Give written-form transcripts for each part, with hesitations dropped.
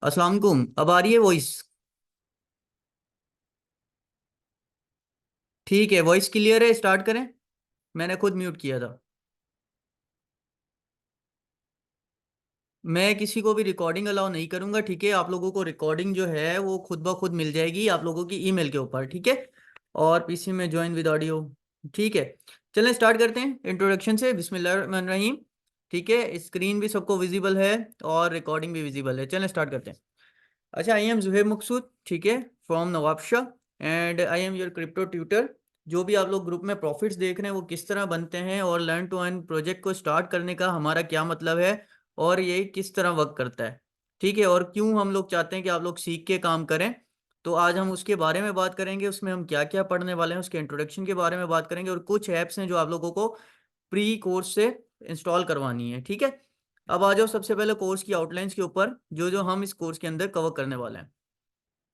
अस्सलाम वालेकुम। अब आ रही है वॉइस? ठीक है, वॉइस क्लियर है, स्टार्ट करें। मैंने खुद म्यूट किया था। मैं किसी को भी रिकॉर्डिंग अलाउ नहीं करूंगा, ठीक है? आप लोगों को रिकॉर्डिंग जो है वो खुद ब खुद मिल जाएगी आप लोगों की ईमेल के ऊपर, ठीक है? और पीसी में ज्वाइन विद ऑडियो, ठीक है। चलें स्टार्ट करते हैं इंट्रोडक्शन से। बिस्मिल्लाहिर्रहमानिर्रहीम। ठीक है, स्क्रीन भी सबको विजिबल है और रिकॉर्डिंग भी विजिबल है। चलें स्टार्ट करते हैं। अच्छा, आई एम जुहेब मकसूद, ठीक है, from Nawabshah, and I am your crypto tutor. जो भी आप लोग ग्रुप में प्रॉफिट्स देख रहे हैं वो किस तरह बनते हैं और लर्न टू अर्न प्रोजेक्ट को स्टार्ट करने का हमारा क्या मतलब है और ये किस तरह वर्क करता है, ठीक है, और क्यों हम लोग चाहते हैं कि आप लोग सीख के काम करें। तो आज हम उसके बारे में बात करेंगे, उसमें हम क्या क्या पढ़ने वाले हैं, उसके इंट्रोडक्शन के बारे में बात करेंगे, और कुछ ऐप्स हैं जो आप लोगों को प्री कोर्स से इंस्टॉल करवानी है, ठीक है। अब आ जाओ सबसे पहले कोर्स की आउटलाइंस के ऊपर, जो जो हम इस कोर्स के अंदर कवर करने वाले हैं।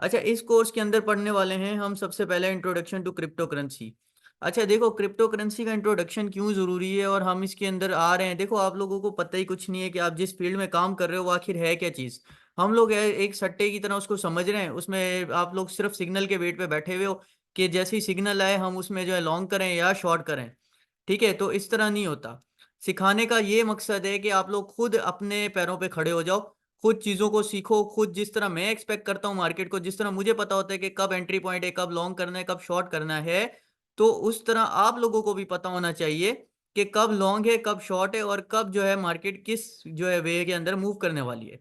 अच्छा, इस कोर्स के अंदर पढ़ने वाले हैं हम सबसे पहले इंट्रोडक्शन टू क्रिप्टो करेंसी। अच्छा देखो, क्रिप्टो करेंसी का इंट्रोडक्शन क्यों ज़रूरी है और हम इसके अंदर आ रहे हैं। देखो, आप लोगों को पता ही कुछ नहीं है कि आप जिस फील्ड में काम कर रहे हो वो आखिर है क्या चीज़। हम लोग एक सट्टे की तरह उसको समझ रहे हैं, उसमें आप लोग सिर्फ सिग्नल के वेट पे बैठे हुए हो कि जैसे ही सिग्नल आए हम उसमें जो है लॉन्ग करें या शॉर्ट करें, ठीक है? तो इस तरह नहीं होता। सिखाने का ये मकसद है कि आप लोग खुद अपने पैरों पे खड़े हो जाओ, खुद चीज़ों को सीखो, खुद जिस तरह मैं एक्सपेक्ट करता हूँ मार्केट को, जिस तरह मुझे पता होता है कि कब एंट्री पॉइंट है, कब लॉन्ग करना है, कब शॉर्ट करना है, तो उस तरह आप लोगों को भी पता होना चाहिए कि कब लॉन्ग है, कब शॉर्ट है, और कब जो है मार्केट किस जो है वे के अंदर मूव करने वाली है,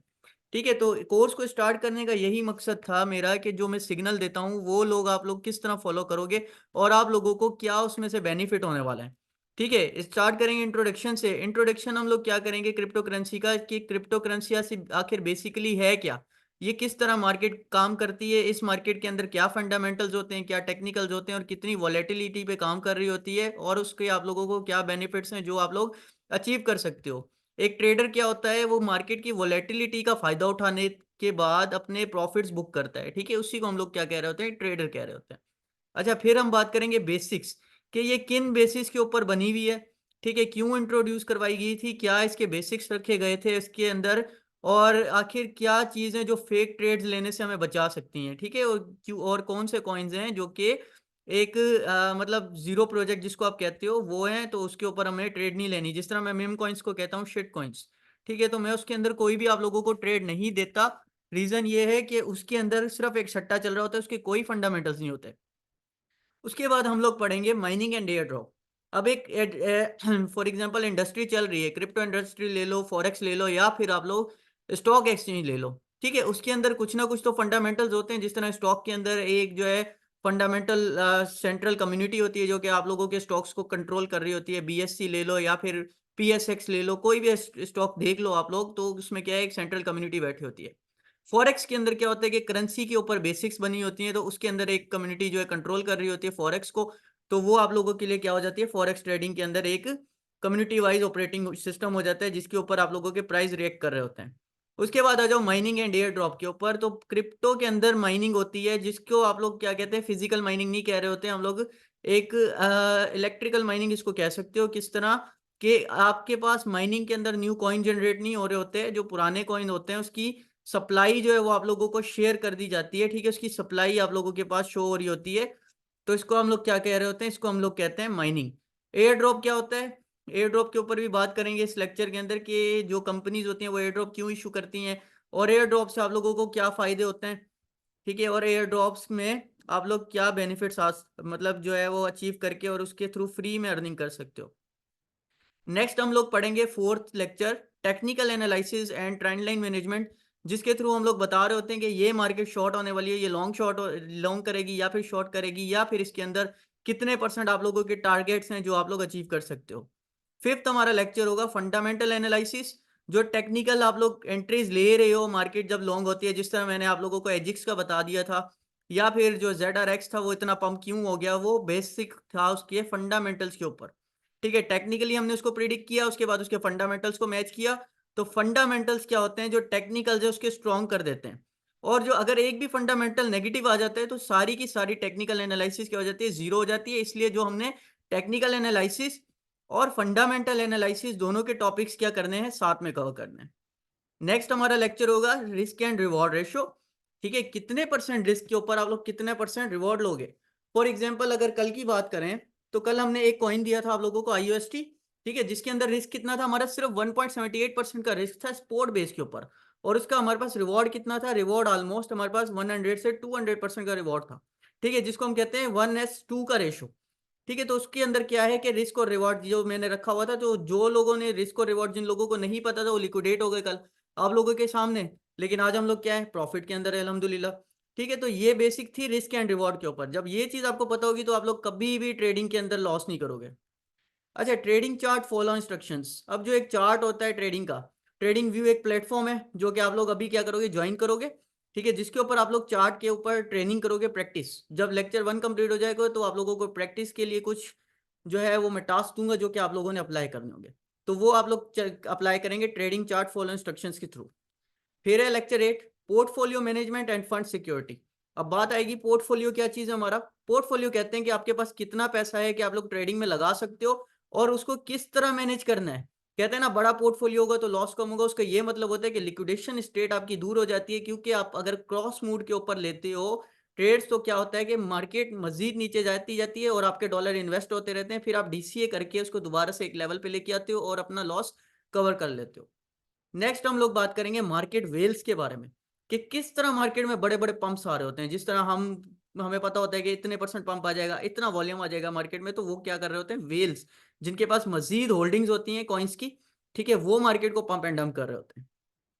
ठीक है। तो कोर्स को स्टार्ट करने का यही मकसद था मेरा कि जो मैं सिग्नल देता हूँ वो लोग आप लोग किस तरह फॉलो करोगे और आप लोगों को क्या उसमें से बेनिफिट होने वाला है, ठीक है। स्टार्ट करेंगे इंट्रोडक्शन से। इंट्रोडक्शन हम लोग क्या करेंगे क्रिप्टो करेंसी का, कि क्रिप्टो करेंसी आखिर बेसिकली है क्या, ये किस तरह मार्केट काम करती है, इस मार्केट के अंदर क्या फंडामेंटल्स होते हैं, क्या टेक्निकल्स होते हैं, और कितनी वॉलेटिलिटी पे काम कर रही होती है, और उसके आप लोगों को क्या बेनिफिट्स हैं जो आप लोग अचीव कर सकते हो। एक ट्रेडर क्या होता है, वो मार्केट की वॉलेटिलिटी का फायदा उठाने के बाद अपने प्रॉफिट्स बुक करता है, ठीक है। उसी को हम लोग क्या कह रहे होते हैं, ट्रेडर कह रहे होते हैं। अच्छा, फिर हम बात करेंगे बेसिक्स, कि ये किन बेसिस के ऊपर बनी हुई है, ठीक है, क्यों इंट्रोड्यूस करवाई गई थी, क्या इसके बेसिक्स रखे गए थे इसके अंदर, और आखिर क्या चीज़ें जो फेक ट्रेड्स लेने से हमें बचा सकती हैं, ठीक है, और क्यों, और कौन से कॉइन्स हैं जो कि एक मतलब जीरो प्रोजेक्ट जिसको आप कहते हो वो है, तो उसके ऊपर हमें ट्रेड नहीं लेनी। जिस तरह मैं मीम कॉइन्स को कहता हूँ शिट कॉइन्स, ठीक है, तो मैं उसके अंदर कोई भी आप लोगों को ट्रेड नहीं देता। रीज़न ये है कि उसके अंदर सिर्फ एक सट्टा चल रहा होता है, उसके कोई फंडामेंटल्स नहीं होते। उसके बाद हम लोग पढ़ेंगे माइनिंग एंड एयर ड्रॉप। अब एक फॉर एग्जांपल इंडस्ट्री चल रही है, क्रिप्टो इंडस्ट्री ले लो, फॉरेक्स ले लो, या फिर आप लोग स्टॉक एक्सचेंज ले लो, ठीक है। उसके अंदर कुछ ना कुछ तो फंडामेंटल्स होते हैं। जिस तरह स्टॉक के अंदर एक जो है फंडामेंटल सेंट्रल कम्युनिटी होती है जो कि आप लोगों के स्टॉक्स को कंट्रोल कर रही होती है। बीएससी ले लो या फिर पीएसएक्स ले लो, कोई भी स्टॉक देख लो आप लोग, तो उसमें क्या है, एक सेंट्रल कम्युनिटी बैठी होती है। फॉरेक्स के अंदर क्या होता है कि करेंसी के ऊपर बेसिक्स बनी होती हैं, तो उसके अंदर एक कम्युनिटी जो है कंट्रोल कर रही होती है फॉरेक्स को। तो वो आप लोगों के लिए क्या हो जाती है, फॉरेक्स ट्रेडिंग के अंदर एक कम्युनिटी वाइज ऑपरेटिंग सिस्टम हो जाता है जिसके ऊपर आप लोगों के प्राइस रिएक्ट कर रहे होते हैं। उसके बाद आ जाओ माइनिंग एंड एयर ड्रॉप के ऊपर। तो क्रिप्टो के अंदर माइनिंग होती है, जिसको आप लोग क्या कहते हैं, फिजिकल माइनिंग नहीं कह रहे होते हैं हम लोग, एक इलेक्ट्रिकल माइनिंग इसको कह सकते हो। किस तरह कि आपके पास माइनिंग के अंदर न्यू कॉइन जनरेट नहीं हो रहे होते, जो पुराने कॉइन होते हैं उसकी सप्लाई जो है वो आप लोगों को शेयर कर दी जाती है, ठीक है, उसकी सप्लाई आप लोगों के पास शो हो रही होती है। तो इसको हम लोग क्या कह रहे होते हैं, इसको हम लोग कहते हैं माइनिंग। एयर ड्रॉप क्या होता है, एयर ड्रॉप के ऊपर भी बात करेंगे इस लेक्चर के अंदर कि जो कंपनीज होती हैं वो एयर ड्रॉप क्यों इशू करती हैं, और एयर ड्रॉप से आप लोगों को क्या फायदे होते हैं, ठीक है, और एयर ड्रॉप्स में आप लोग क्या बेनिफिट्स मतलब जो है वो अचीव करके और उसके थ्रू फ्री में अर्निंग कर सकते हो। नेक्स्ट हम लोग पढ़ेंगे fourth lecture, technical analysis and trend line management, जिसके थ्रू हम लोग बता रहे होते हैं कि ये मार्केट शॉर्ट होने वाली है, ये लॉन्ग शॉर्ट लॉन्ग करेगी या फिर शॉर्ट करेगी, या फिर इसके अंदर कितने परसेंट आप लोगों के टारगेट्स हैं जो आप लोग अचीव कर सकते हो। फिफ्थ हमारा लेक्चर होगा फंडामेंटल एनालिसिस, जो टेक्निकल आप लोग एंट्रीज ले रहे हो मार्केट जब लॉन्ग होती है, जिस तरह मैंने आप लोगों को एजिक्स का बता दिया था, या फिर जो ZRX था वो इतना पंप क्यों हो गया, वो बेसिक था उसके फंडामेंटल्स के ऊपर, ठीक है। टेक्निकली हमने उसको प्रिडिक्ट किया, उसके बाद उसके फंडामेंटल्स को मैच किया। तो फंडामेंटल्स क्या होते हैं, जो टेक्निकल्स है उसके स्ट्रॉन्ग कर देते हैं, और जो अगर एक भी फंडामेंटल नेगेटिव आ जाता है तो सारी की सारी टेक्निकल एनालिसिस क्या हो जाती है, जीरो हो जाती है। इसलिए जो हमने टेक्निकल एनालिसिस और फंडामेंटल एनालिसिस दोनों के टॉपिक्स क्या करने हैं, साथ में कवर करने हैं। नेक्स्ट हमारा लेक्चर होगा रिस्क एंड रिवॉर्ड रेशो, ठीक है, कितने परसेंट रिस्क के ऊपर आप लोग कितने परसेंट रिवॉर्ड लोगे। फॉर एग्जांपल अगर कल की बात करें तो कल हमने एक कॉइन दिया था आप लोगों को IUST, ठीक है, जिसके अंदर रिस्क कितना था हमारा, सिर्फ 1.78% का रिस्क था स्पोर्ट बेस के ऊपर, और उसका हमारे पास रिवॉर्ड कितना था, रिवॉर्ड ऑलमोस्ट हमारे पास 100 से 200% का रिवॉर्ड था, ठीक है, जिसको हम कहते हैं 1:2 का रेशो, ठीक है। तो उसके अंदर क्या है कि रिस्क और रिवॉर्ड जो मैंने रखा हुआ था, तो जो लोगों ने रिस्क और रिवॉर्ड, जिन लोगों को नहीं पता था वो लिक्विडेट हो गए कल आप लोगों के सामने, लेकिन आज हम लोग क्या है, प्रॉफिट के अंदर है अल्हम्दुलिल्लाह, ठीक है। तो ये बेसिक थी रिस्क एंड रिवॉर्ड के ऊपर। जब ये चीज आपको पता होगी तो आप लोग कभी भी ट्रेडिंग के अंदर लॉस नहीं करोगे। अच्छा, ट्रेडिंग चार्ट फॉलो इंस्ट्रक्शंस। अब जो एक चार्ट होता है ट्रेडिंग का, ट्रेडिंग व्यू एक प्लेटफॉर्म है जो कि आप लोग अभी क्या करोगे, ज्वाइन करोगे, ठीक है, जिसके ऊपर आप लोग चार्ट के ऊपर ट्रेनिंग करोगे, प्रैक्टिस। जब लेक्चर 1 कंप्लीट हो जाएगा तो आप लोगों को प्रैक्टिस के लिए कुछ जो है वो मैं टास्क दूंगा जो कि आप लोगों ने अप्लाई करने होंगे, तो वो आप लोग अप्लाई करेंगे ट्रेडिंग चार्ट फॉलो इंस्ट्रक्शंस के थ्रू। फिर है lecture 8, portfolio management end fund security. अब बात आएगी पोर्टफोलियो क्या चीज है हमारा। पोर्टफोलियो कहते हैं कि आपके पास कितना पैसा है कि आप लोग ट्रेडिंग में लगा सकते हो, और उसको किस तरह मैनेज करना है। कहते हैं ना, बड़ा पोर्टफोलियो होगा तो लॉस कम होगा, उसका ये मतलब होता है कि लिक्विडेशन स्टेट आपकी दूर हो जाती है, क्योंकि आप अगर क्रॉस मूड के ऊपर लेते हो ट्रेड्स, तो क्या होता है कि मार्केट मजीद नीचे जाती जाती है और आपके डॉलर इन्वेस्ट होते रहते हैं, फिर आप DCA करके उसको दोबारा से एक लेवल पे लेके आते हो और अपना लॉस कवर कर लेते हो। नेक्स्ट हम लोग बात करेंगे मार्केट वेल्स के बारे में, कि किस तरह मार्केट में बड़े बड़े पंप्स आ रहे होते हैं। जिस तरह हमें पता होता है कि इतने परसेंट पंप आ जाएगा, इतना वॉल्यूम आ जाएगा मार्केट में, तो वो क्या कर रहे होते हैं, वेल्स, जिनके पास मजीद होल्डिंग्स होती हैं कॉइन्स की, ठीक है, वो मार्केट को पंप एंड डंप कर रहे होते हैं।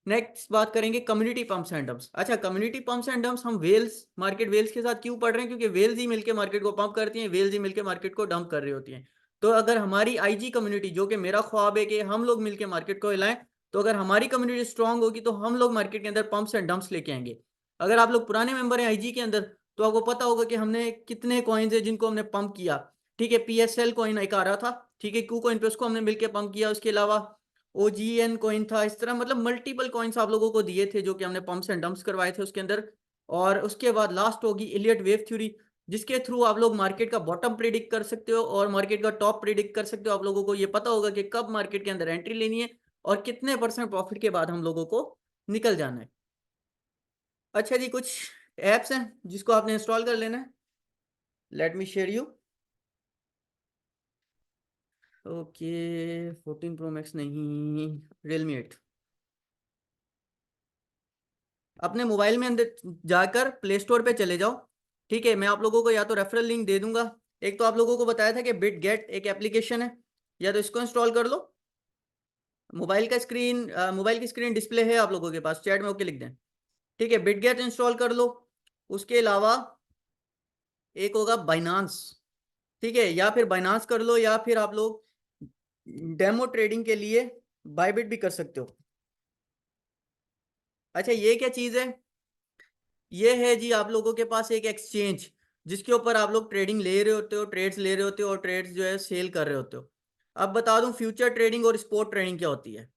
नेक्स्ट बात करेंगे कम्युनिटी पंप्स एंड डंप्स। अच्छा, कम्युनिटी पंप्स एंड डंप्स हम वेल्स, मार्केट वेल्स के साथ क्यों पढ़ रहे हैं, क्योंकि वेल्स ही मिलकर मार्केट को पंप करती हैं, वेल्स ही मिलकर मार्केट को डंप कर रही होती हैं। तो अगर हमारी IG कम्युनिटी, जो कि मेरा ख्वाब है कि हम लोग मिलकर मार्केट को हिलाएं, तो अगर हमारी कम्युनिटी स्ट्रांग होगी तो हम लोग मार्केट के अंदर पंप्स एंड डंप्स लेके आएंगे। अगर आप लोग पुराने मेंबर हैं IG के अंदर, तो आपको पता होगा कि हमने कितने कॉइन्स है जिनको हमने पंप किया, ठीक है। PSL कॉइन एक आ रहा था, ठीक है, क्यू कॉइन पे, उसको हमने मिलकर पंप किया। उसके अलावा OGN कॉइन था, इस तरह मतलब मल्टीपल कॉइन्स आप लोगों को दिए थे जो कि हमने पंप्स एंड डंप्स करवाए थे उसके अंदर। और उसके बाद लास्ट होगी इलियट वेव थ्योरी, जिसके थ्रू आप लोग मार्केट का बॉटम प्रिडिक्ट कर सकते हो और मार्केट का टॉप प्रिडिक्ट कर सकते हो। आप लोगों को ये पता होगा कि कब मार्केट के अंदर एंट्री लेनी है और कितने परसेंट प्रॉफिट के बाद हम लोगों को निकल जाना है। अच्छा जी, कुछ एप्स हैं जिसको आपने इंस्टॉल कर लेना है। Let me share you. Okay, 14 Pro Max नहीं, Realme 8। अपने मोबाइल में अंदर जाकर प्ले स्टोर पे चले जाओ, ठीक है। मैं आप लोगों को या तो रेफरल लिंक दे दूंगा, एक तो आप लोगों को बताया था कि बिट गेट एक एप्लीकेशन है, या तो इसको इंस्टॉल कर लो। मोबाइल की स्क्रीन डिस्प्ले है आप लोगों के पास, चैट में ओके लिख दें, ठीक है। बिट गेट इंस्टॉल कर लो। उसके अलावा एक होगा बाइनांस, ठीक है, या फिर बाइनांस कर लो, या फिर आप लोग डेमो ट्रेडिंग के लिए बायबिट भी कर सकते हो। अच्छा, ये क्या चीज़ है, ये है जी आप लोगों के पास एक एक्सचेंज, जिसके ऊपर आप लोग ट्रेडिंग ले रहे होते हो, ट्रेड्स ले रहे होते हो और ट्रेड्स जो है सेल कर रहे होते हो। अब बता दूं फ्यूचर ट्रेडिंग और स्पॉट ट्रेडिंग क्या होती है।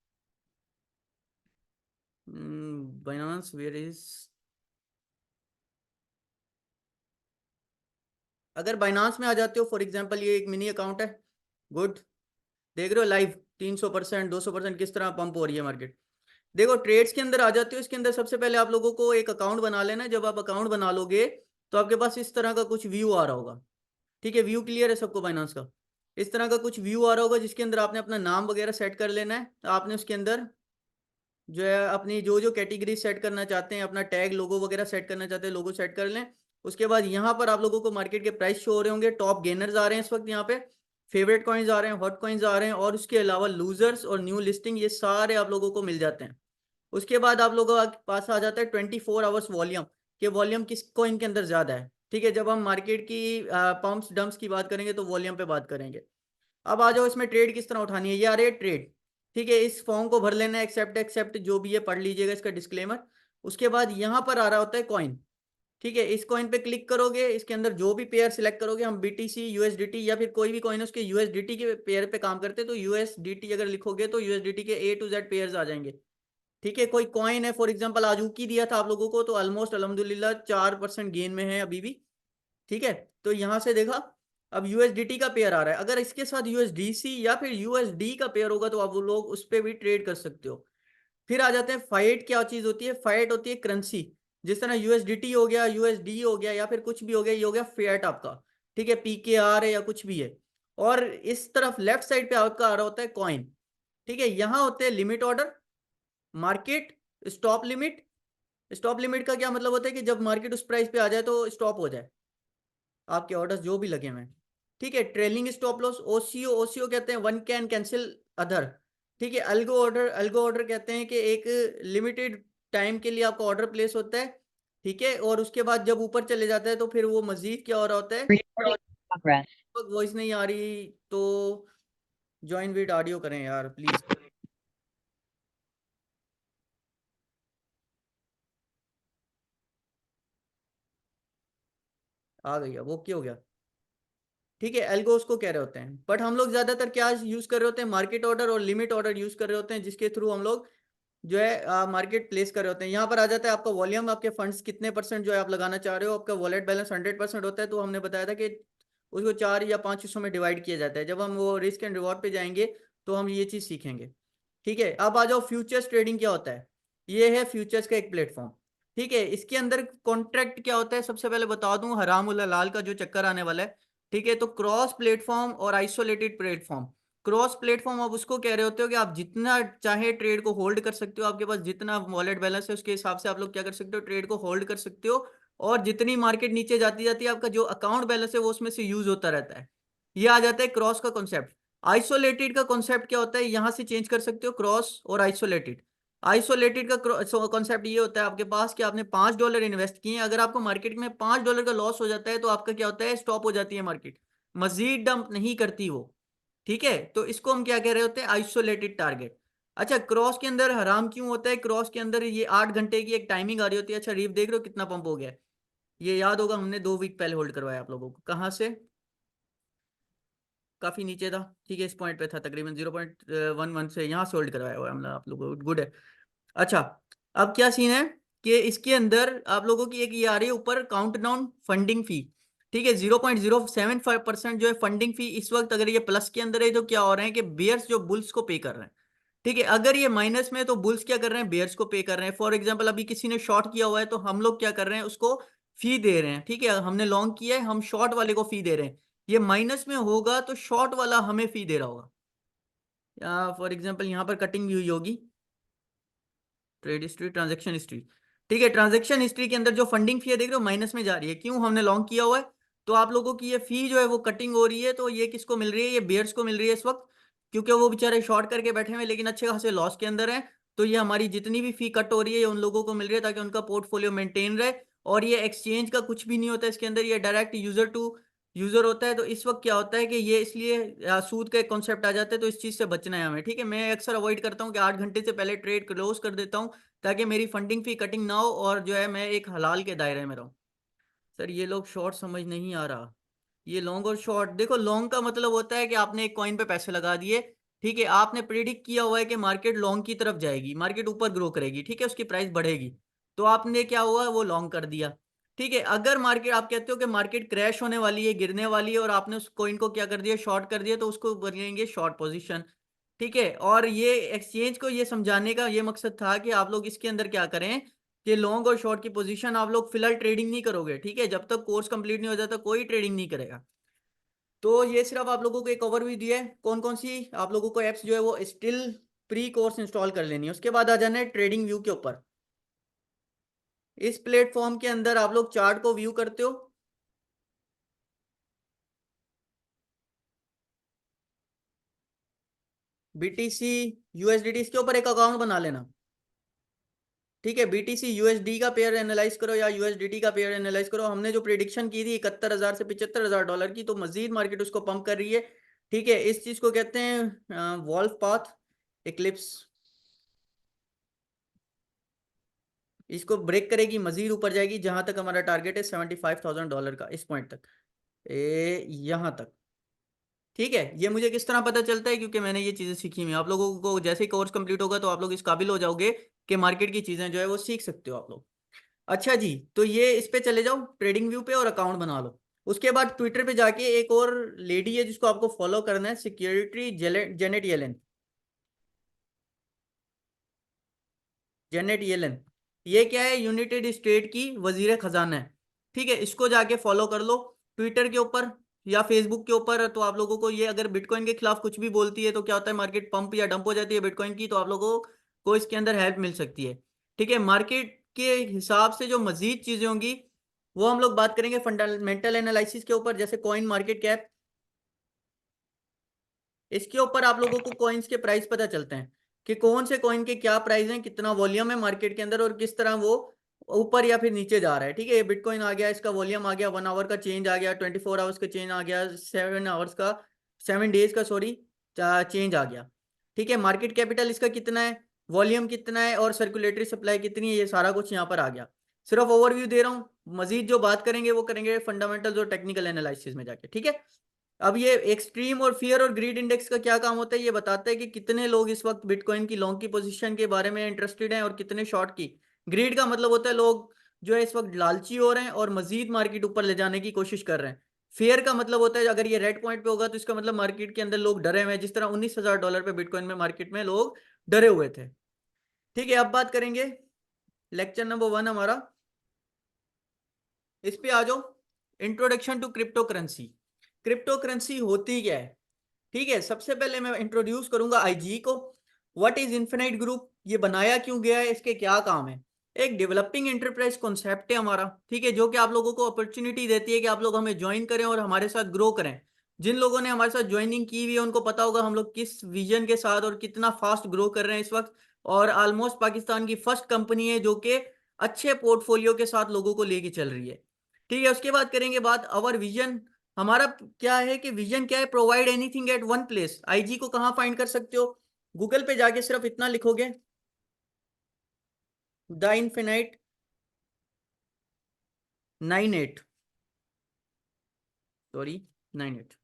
बाइनांस वेयर इज, अगर बाइनांस में आ जाते हो फॉर एग्जांपल, ये एक मिनी अकाउंट है, गुड, देख रहे हो लाइव 300% 200% किस तरह पंप हो रही है मार्केट। देखो ट्रेड्स के अंदर आ जाते हो, इसके अंदर सबसे पहले आप लोगों को एक अकाउंट बना लेना है। जब आप अकाउंट बना लोगे तो आपके पास इस तरह का कुछ व्यू आ रहा होगा, ठीक है, व्यू क्लियर है सबको बाइनांस का। इस तरह का कुछ व्यू आ रहा होगा जिसके अंदर आपने अपना नाम वगैरह सेट कर लेना है। आपने उसके अंदर जो है अपनी जो जो कैटेगरी सेट करना चाहते हैं, अपना टैग लोगो वगैरह सेट करना चाहते हैं, लोगो सेट कर लें। उसके बाद यहाँ पर आप लोगों को मार्केट के प्राइस शो हो रहे होंगे, टॉप गेनर्स आ रहे हैं इस वक्त यहाँ पे, फेवरेट कॉइन्स आ रहे हैं, हॉट कॉइन्स आ रहे हैं, और उसके अलावा लूजर्स और न्यू लिस्टिंग, ये सारे आप लोगों को मिल जाते हैं। उसके बाद आप लोगों के पास आ जाता है 24 आवर्स वॉल्यूम, कि वॉल्यूम किस कॉइन के अंदर ज़्यादा है, ठीक है। जब हम मार्केट की पंप्स डंप्स की बात करेंगे तो वॉल्यूम पे बात करेंगे। अब आ जाओ इसमें ट्रेड किस तरह उठानी है, ये आ रही है ट्रेड, ठीक है। इस फॉर्म को भर लेना है, एक्सेप्ट एक्सेप्ट जो भी है पढ़ लीजिएगा इसका डिस्क्लेमर। उसके बाद यहाँ पर आ रहा होता है कॉइन, ठीक है। इस कॉइन पे क्लिक करोगे, इसके अंदर जो भी पेयर सिलेक्ट करोगे, हम बीटीसी यूएसडीटी या फिर कोई भी कॉइन है उसके यूएसडीटी के पेयर पे काम करते हैं, तो यूएसडीटी अगर लिखोगे तो यूएसडीटी के ए टू जेड पेयर्स आ जाएंगे, ठीक है। कोई कॉइन है फॉर एग्जांपल आजूकी दिया था आप लोगों को, तो ऑलमोस्ट अल्हम्दुलिल्लाह 4% गेन में है अभी भी, ठीक है। तो यहां से देखा, अब यूएसडीटी का पेयर आ रहा है, अगर इसके साथ यूएसडीसी या फिर यूएसडी का पेयर होगा तो आप वो लोग उस पर भी ट्रेड कर सकते हो। फिर आ जाते हैं फाइट, क्या चीज होती है, फाइट होती है करेंसी। जिस तरह यूएसडीटी हो गया, यूएसडी हो गया, या फिर कुछ भी हो गया, ये हो गया फिएट आपका, ठीक है, पीकेआर है या कुछ भी है। और इस तरफ लेफ्ट साइड पे आपका आ रहा होता है कॉइन, ठीक है। यहां होते हैं limit order, market, stop limit. Stop limit का क्या मतलब होता है कि जब मार्केट उस प्राइस पे आ जाए तो स्टॉप हो जाए आपके ऑर्डर्स जो भी लगे हुए हैं, ठीक है। Trailing stop loss, OCO, OCO कहते हैं वन कैन कैंसिल अदर, ठीक है। अल्गो ऑर्डर, अल्गो ऑर्डर कहते हैं कि एक लिमिटेड टाइम के लिए आपका ऑर्डर प्लेस होता है, ठीक है, और उसके बाद जब ऊपर चले जाता है तो फिर वो मजीद क्या हो रहा होता है। वॉइस नहीं आ रही तो ज्वाइन विद ऑडियो करें यार प्लीज। आ गई है वो, क्या हो गया, ठीक है। एल्गो उसको कह रहे होते हैं, बट हम लोग ज्यादातर क्या यूज कर रहे होते हैं, मार्केट ऑर्डर और लिमिट ऑर्डर यूज कर रहे होते हैं, जिसके थ्रू हम लोग जो है मार्केट प्लेस कर रहे होते हैं। यहाँ पर आ जाता है आपका वॉल्यूम, आपके फंड्स कितने परसेंट जो है आप लगाना चाह रहे हो। आपका वॉलेट बैलेंस 100% होता है, तो हमने बताया था कि उसको 4 या 5 हिस्सों में डिवाइड किया जाता है। जब हम वो रिस्क एंड रिवॉर्ड पे जाएंगे तो हम ये चीज़ सीखेंगे, ठीक है। अब आ जाओ फ्यूचर्स ट्रेडिंग क्या होता है। ये है फ्यूचर्स का एक प्लेटफॉर्म, ठीक है। इसके अंदर कॉन्ट्रैक्ट क्या होता है, सबसे पहले बता दूं, हराम उल हलाल का जो चक्कर आने वाला है, ठीक है। तो क्रॉस प्लेटफॉर्म और आइसोलेटेड प्लेटफॉर्म। क्रॉस प्लेटफॉर्म आप उसको कह रहे होते हो कि आप जितना चाहे ट्रेड को होल्ड कर सकते हो, आपके पास जितना वॉलेट बैलेंस है उसके हिसाब से आप लोग क्या कर सकते हो, ट्रेड को होल्ड कर सकते हो। और जितनी मार्केट नीचे जाती जाती है आपका जो अकाउंट बैलेंस है वो उसमें से यूज होता रहता है। ये आ जाता है क्रॉस का कॉन्सेप्ट। आइसोलेटेड का कॉन्सेप्ट क्या होता है, यहां से चेंज कर सकते हो क्रॉस और आइसोलेटेड। आइसोलेटेड का कॉन्सेप्ट ये होता है आपके पास कि आपने $5 इन्वेस्ट किए, अगर आपको मार्केट में $5 का लॉस हो जाता है तो आपका क्या होता है, स्टॉप हो जाती है मार्केट, मजीद डंप नहीं करती वो, ठीक है। तो इसको हम क्या कह रहे होते हैं, आइसोलेटेड टारगेट। अच्छा, क्रॉस के अंदर हराम क्यों होता है, क्रॉस के अंदर ये 8 घंटे की एक टाइमिंग आ रही होती है। अच्छा रीफ देख रहे हो कितना पंप हो गया है, ये याद होगा हमने 2 वीक पहले होल्ड करवाया आप लोगों को, कहाँ से, काफी नीचे था, ठीक है, इस पॉइंट पे था तकरीबन 0.11 से, यहाँ से होल्ड करवाया हुआ है हमने आप लोगों को, गुड है। अच्छा, अब क्या सीन है कि इसके अंदर आप लोगों की एक ये आ रही है ऊपर काउंट डाउन फंडिंग फी, ठीक है। 0.075% जो है फंडिंग फी इस वक्त, अगर ये प्लस के अंदर है तो क्या हो रहा है कि बेयर्स जो बुल्स को पे कर रहे हैं, ठीक है। अगर ये माइनस में है तो बुल्स क्या कर रहे हैं, बेयर्स को पे कर रहे हैं। फॉर एग्जाम्पल अभी किसी ने शॉर्ट किया हुआ है तो हम लोग क्या कर रहे हैं, उसको फी दे रहे हैं, ठीक है। हमने लॉन्ग किया है, हम शॉर्ट वाले को फी दे रहे हैं। ये माइनस में होगा तो शॉर्ट वाला हमें फी दे रहा होगा। फॉर एग्जाम्पल यहाँ पर कटिंग भी हुई होगी, ट्रेड हिस्ट्री, ट्रांजेक्शन हिस्ट्री, ठीक है। ट्रांजेक्शन हिस्ट्री के अंदर जो फंडिंग फी है देख रहे हो माइनस में जा रही है, क्यों, हमने लॉन्ग किया हुआ है। तो आप लोगों की ये फी जो है वो कटिंग हो रही है, तो ये किसको मिल रही है, ये बेयर्स को मिल रही है इस वक्त, क्योंकि वो बेचारे शॉर्ट करके बैठे हुए हैं लेकिन अच्छे खासे लॉस के अंदर है। तो ये हमारी जितनी भी फी कट हो रही है ये उन लोगों को मिल रही है ताकि उनका पोर्टफोलियो मेंटेन रहे। और ये एक्सचेंज का कुछ भी नहीं होता इसके अंदर, ये डायरेक्ट यूजर टू यूजर होता है। तो इस वक्त क्या होता है कि ये इसलिए सूद का एक कॉन्सेप्ट आ जाता है, तो इस चीज से बचना है हमें, ठीक है। मैं अक्सर अवॉइड करता हूँ कि 8 घंटे से पहले ट्रेड क्लोज कर देता हूँ ताकि मेरी फंडिंग फी कटिंग ना हो और जो है मैं एक हलाल के दायरे में रहूँ। सर ये लोग शॉर्ट समझ नहीं आ रहा, ये लॉन्ग और शॉर्ट देखो, लॉन्ग का मतलब होता है कि आपने एक कॉइन पे पैसे लगा दिए, ठीक है, आपने प्रिडिक्ट किया हुआ है कि मार्केट लॉन्ग की तरफ जाएगी, मार्केट ऊपर ग्रो करेगी, ठीक है, उसकी प्राइस बढ़ेगी, तो आपने क्या हुआ, वो लॉन्ग कर दिया। ठीक है, अगर मार्केट, आप कहते हो कि मार्केट क्रैश होने वाली है, गिरने वाली है, और आपने उस कॉइन को क्या कर दिया, शॉर्ट कर दिया, तो उसको बनेंगे शॉर्ट पोजीशन। ठीक है, और ये एक्सचेंज को ये समझाने का ये मकसद था कि आप लोग इसके अंदर क्या करें कि लॉन्ग और शॉर्ट की पोजीशन आप लोग फिलहाल ट्रेडिंग नहीं करोगे। ठीक है, जब तक कोर्स कंप्लीट नहीं हो जाता कोई ट्रेडिंग नहीं करेगा। तो ये सिर्फ आप लोगों को एक ओवरव्यू दिया है, कौन कौन सी आप लोगों को एप्स जो है वो स्टिल प्री कोर्स इंस्टॉल कर लेनी है। उसके बाद आ जाना है ट्रेडिंग व्यू के ऊपर। इस प्लेटफॉर्म के अंदर आप लोग चार्ट को व्यू करते हो। बीटीसी यूएसडीटी, इसके ऊपर एक अकाउंट बना लेना। ठीक है, बीटीसी यूएसडी का पेयर एनालाइज करो या यूएसडीटी का पेयर एनालाइज करो। हमने जो प्रिडिक्शन की थी 71,000 से 75,000 डॉलर की, तो मजीद मार्केट उसको पंप कर रही है। ठीक है, इस चीज को कहते हैं वॉल्फ पाथ इक्लिप्स। इसको ब्रेक करेगी, मजीद ऊपर जाएगी, जहां तक हमारा टारगेट है $75,000 का, इस पॉइंट तक, यहां तक। ठीक है, ये मुझे किस तरह पता चलता है, क्योंकि मैंने ये चीजें सीखी हुई हैं। आप लोगों को जैसे ही कोर्स कंप्लीट होगा तो आप लोग इस काबिल हो जाओगे कि मार्केट की चीजें जो है वो सीख सकते हो आप लोग। अच्छा जी, तो ये इस पे चले जाओ ट्रेडिंग व्यू पे और अकाउंट बना लो। उसके बाद ट्विटर पे जाके एक और लेडी है जिसको आपको फॉलो करना है, security Janet Yellen. Janet Yellen, ये क्या है, यूनाइटेड स्टेट की वजीर खजाना है। ठीक है, इसको जाके फॉलो कर लो ट्विटर के ऊपर या फेसबुक के ऊपर। तो आप लोगों को ये अगर बिटकॉइन के खिलाफ कुछ भी बोलती है तो क्या होता है, मार्केट पंप या डंप हो जाती है बिटकॉइन की, तो आप लोगों को इसके अंदर हेल्प मिल सकती है। ठीक है, मार्केट के हिसाब से जो मजीद चीजें होंगी वो हम लोग बात करेंगे फंडामेंटल एनालिसिस के ऊपर, जैसे कॉइन मार्केट कैप। इसके ऊपर आप लोगों को कॉइन्स के प्राइस पता चलते हैं कि कौन से कॉइन के क्या प्राइस हैं, कितना वॉल्यूम है मार्केट के अंदर, और किस तरह वो ऊपर या फिर नीचे जा रहा है। ठीक है, ये बिटकॉइन आ गया, इसका वॉल्यूम आ गया, 1 आवर का चेंज आ गया, 24 आवर्स का चेंज आ गया, 7 आवर्स का, 7 डेज का, सॉरी, चेंज आ गया। ठीक है, मार्केट कैपिटल इसका कितना है, वॉल्यूम कितना है, और सर्कुलेटरी सप्लाई कितनी है, ये सारा कुछ यहाँ पर आ गया। सिर्फ ओवरव्यू दे रहा हूँ, मजीद जो बात करेंगे वो करेंगे फंडामेंटल्स और टेक्निकल एनालिसिस में जाके। ठीक है, अब ये एक्सट्रीम और फियर और ग्रीड इंडेक्स का क्या काम होता है, ये बताता है कि कितने लोग इस वक्त बिटकॉइन की लॉन्ग की पोजीशन के बारे में इंटरेस्टेड हैं और कितने शॉर्ट की। ग्रीड का मतलब होता है लोग जो है इस वक्त लालची हो रहे हैं और मजीद मार्केट ऊपर ले जाने की कोशिश कर रहे हैं। फेयर का मतलब होता है अगर ये रेड पॉइंट पे होगा तो इसका मतलब मार्केट के अंदर लोग डरे हुए हैं, जिस तरह $19,000 पे बिटकॉइन में मार्केट में लोग डरे हुए थे। ठीक है, अब बात करेंगे लेक्चर नंबर 1 हमारा, इस पे आ जाओ। Introduction to cryptocurrency. Cryptocurrency होती क्या है? ठीक है, सबसे पहले मैं इंट्रोड्यूस करूंगा आईजी को। व्हाट इज इन्फिनाइट ग्रुप, ये बनाया क्यों गया है, इसके क्या काम है। एक डेवलपिंग एंटरप्राइज कॉन्सेप्ट है हमारा, ठीक है, जो कि आप लोगों को अपॉर्चुनिटी देती है कि आप लोग हमें ज्वाइन करें और हमारे साथ ग्रो करें। जिन लोगों ने हमारे साथ ज्वाइनिंग की हुई है उनको पता होगा हम लोग किस विजन के साथ और कितना फास्ट ग्रो कर रहे हैं इस वक्त। और ऑलमोस्ट पाकिस्तान की फर्स्ट कंपनी है जो कि अच्छे पोर्टफोलियो के साथ लोगों को लेके चल रही है। ठीक है, उसके बाद करेंगे बात अवर विजन। हमारा क्या है कि विजन क्या है, provide anything at one place. IG को कहाँ फाइंड कर सकते हो, गूगल पे जाके सिर्फ इतना लिखोगे, द इन्फिनाइट 98, सॉरी 98।